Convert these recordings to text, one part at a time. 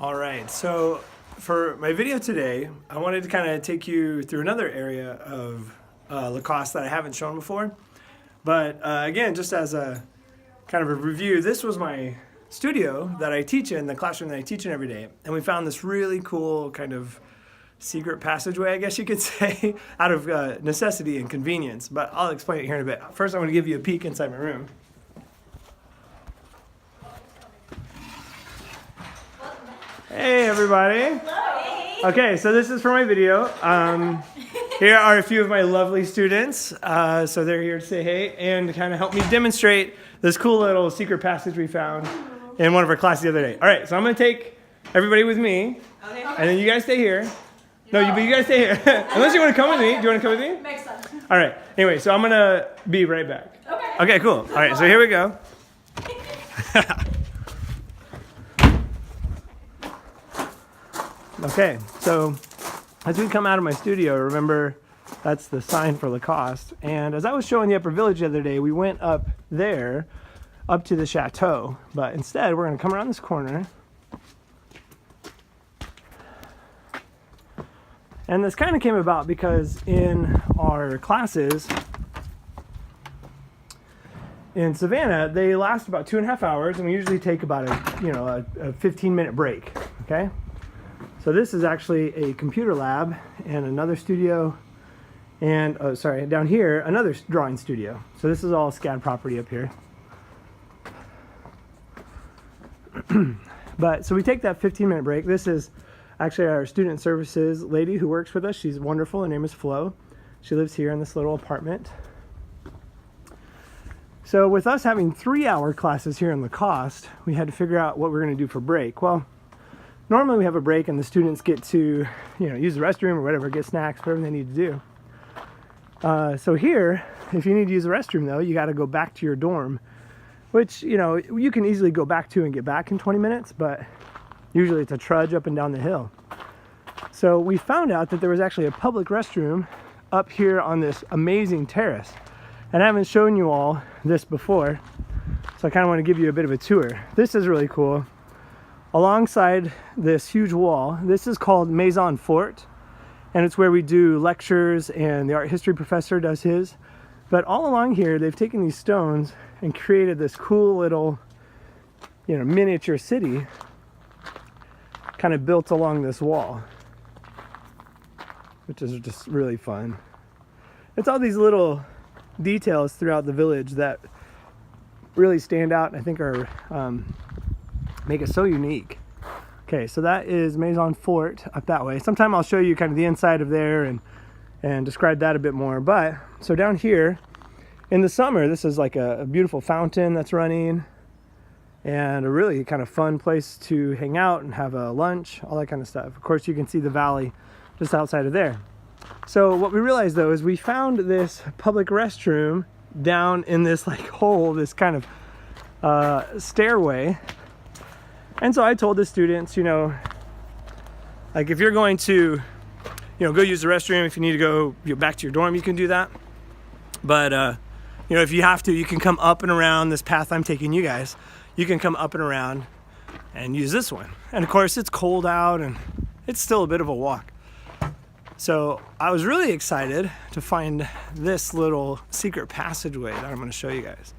All right, so for my video today, I wanted to kind of take you through another area of Lacoste that I haven't shown before. But again, just as a kind of a review, this was my studio that I teach in, the classroom that I teach in every day. And we found this really cool kind of secret passageway, I guess you could say, out of necessity and convenience. But I'll explain it here in a bit. First, I'm going to give you a peek inside my room. Hey everybody! Hello. Okay, so this is for my video. Here are a few of my lovely students. So they're here to say hey and to kind of help me demonstrate this cool little secret passage we found in one of our classes the other day. All right, so I'm going to take everybody with me, and then you guys stay here. But you guys stay here. Unless you want to come with me. Do you want to come with me? Makes sense. All right. Anyway, so I'm going to be right back. Okay. Okay, cool. All right, so here we go. Okay, so as we come out of my studio, remember that's the sign for Lacoste. And as I was showing the Upper Village the other day, we went up there, up to the chateau. But instead, we're going to come around this corner. And this kind of came about because in our classes in Savannah, they last about 2.5 hours, and we usually take about a 15-minute break. Okay. So this is actually a computer lab and another studio, and down here another drawing studio. So this is all SCAD property up here. But so we take that 15-minute break. This is actually our student services lady who works with us. She's wonderful. Her name is Flo. She lives here in this little apartment. So with us having 3-hour classes here in Lacoste, we had to figure out what we're going to do for break. Well, normally we have a break and the students get to, use the restroom or whatever, get snacks, whatever they need to do. So here, if you need to use the restroom though, you got to go back to your dorm, which, you can easily go back to and get back in 20 minutes, but usually it's a trudge up and down the hill. So we found out that there was actually a public restroom up here on this amazing terrace. And I haven't shown you all this before, so I kind of want to give you a bit of a tour. This is really cool. Alongside this huge wall, this is called Maison Forte, and it's where we do lectures and the art history professor does his. But all along here, they've taken these stones and created this cool little, miniature city kind of built along this wall, which is just really fun. It's all these little details throughout the village that really stand out and I think are make it so unique. Okay, so that is Maison Forte up that way. Sometime I'll show you kind of the inside of there and describe that a bit more. But so down here in the summer, this is like a beautiful fountain that's running and a really kind of fun place to hang out and have a lunch, all that kind of stuff. Of course, you can see the valley just outside of there. So what we realized though is we found this public restroom down in this like hole, this kind of stairway. And so I told the students, like if you're going to, go use the restroom, if you need to go back to your dorm, you can do that. But, if you have to, you can come up and around this path I'm taking you guys. You can come up and around and use this one. And of course, it's cold out and it's still a bit of a walk. So I was really excited to find this little secret passageway that I'm going to show you guys.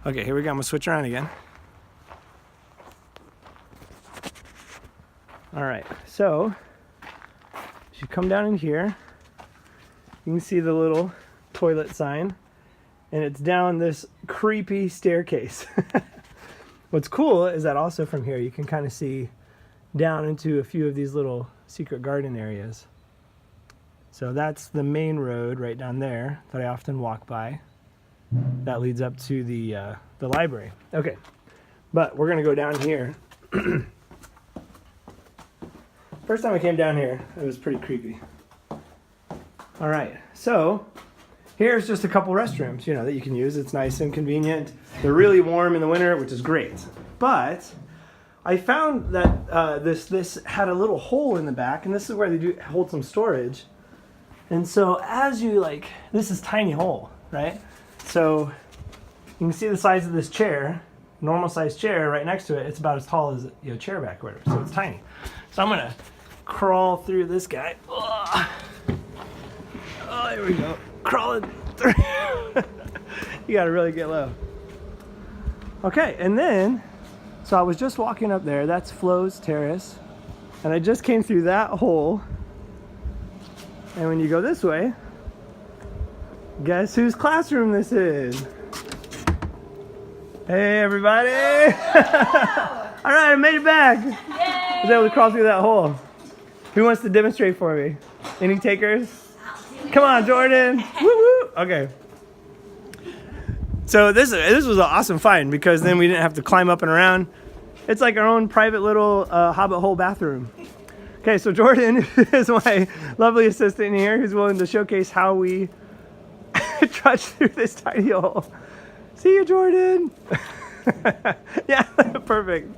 Okay, here we go. I'm going to switch around again. All right, so as you come down in here, you can see the little toilet sign, and it's down this creepy staircase. What's cool is that also from here you can kind of see down into a few of these little secret garden areas. So that's the main road right down there that I often walk by. That leads up to the library. Okay, but we're gonna go down here. First time I came down here, it was pretty creepy. All right, so here's just a couple restrooms, that you can use. It's nice and convenient. They're really warm in the winter, which is great. But I found that this had a little hole in the back, and this is where they do hold some storage. And so as you this is tiny hole, right? So you can see the size of this chair. normal sized chair right next to it. It's about as tall as a chair back or whatever, so it's tiny. So I'm gonna crawl through this guy. Oh, there we go. Crawling through. You gotta really get low. Okay, and then, so I was just walking up there. That's Flo's terrace. And I just came through that hole. And when you go this way, guess whose classroom this is? Hey, everybody! All right, I made it back. Yay! I was able to crawl through that hole. Who wants to demonstrate for me? Any takers? Come on, Jordan! Woo woo! Okay. So this was an awesome find because then we didn't have to climb up and around. It's like our own private little hobbit hole bathroom. Okay, so Jordan is my lovely assistant here who's willing to showcase how we trudge through this tiny hole. See you, Jordan. Yeah, perfect.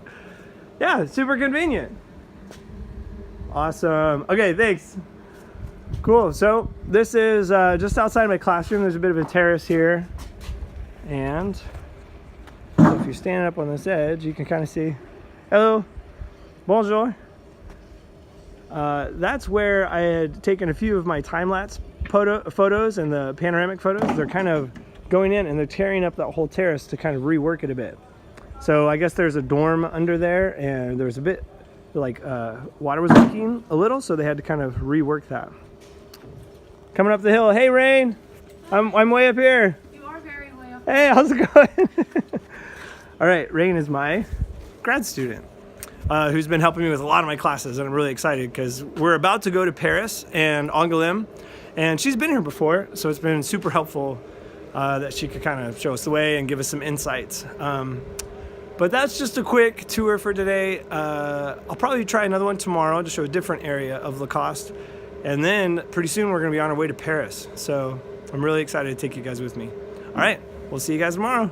Yeah, super convenient. Awesome. Okay, thanks. Cool. So this is just outside my classroom. There's a bit of a terrace here. And if you're standing up on this edge, you can kind of see, hello, bonjour. That's where I had taken a few of my time-lapse photos and the panoramic photos. They're kind of going in and they're tearing up that whole terrace to kind of rework it a bit. So I guess there's a dorm under there and there's a bit like water was leaking a little, so they had to kind of rework that. Coming up the hill. Hey, Rain. I'm way up here. You are very way up. Hey, how's it going? All right, Rain is my grad student who's been helping me with a lot of my classes, and I'm really excited because we're about to go to Paris and Angoulême, and she's been here before, so it's been super helpful that she could kind of show us the way and give us some insights. But that's just a quick tour for today. I'll probably try another one tomorrow to show a different area of Lacoste, and then pretty soon we're going to be on our way to Paris. So I'm really excited to take you guys with me. All right, we'll see you guys tomorrow.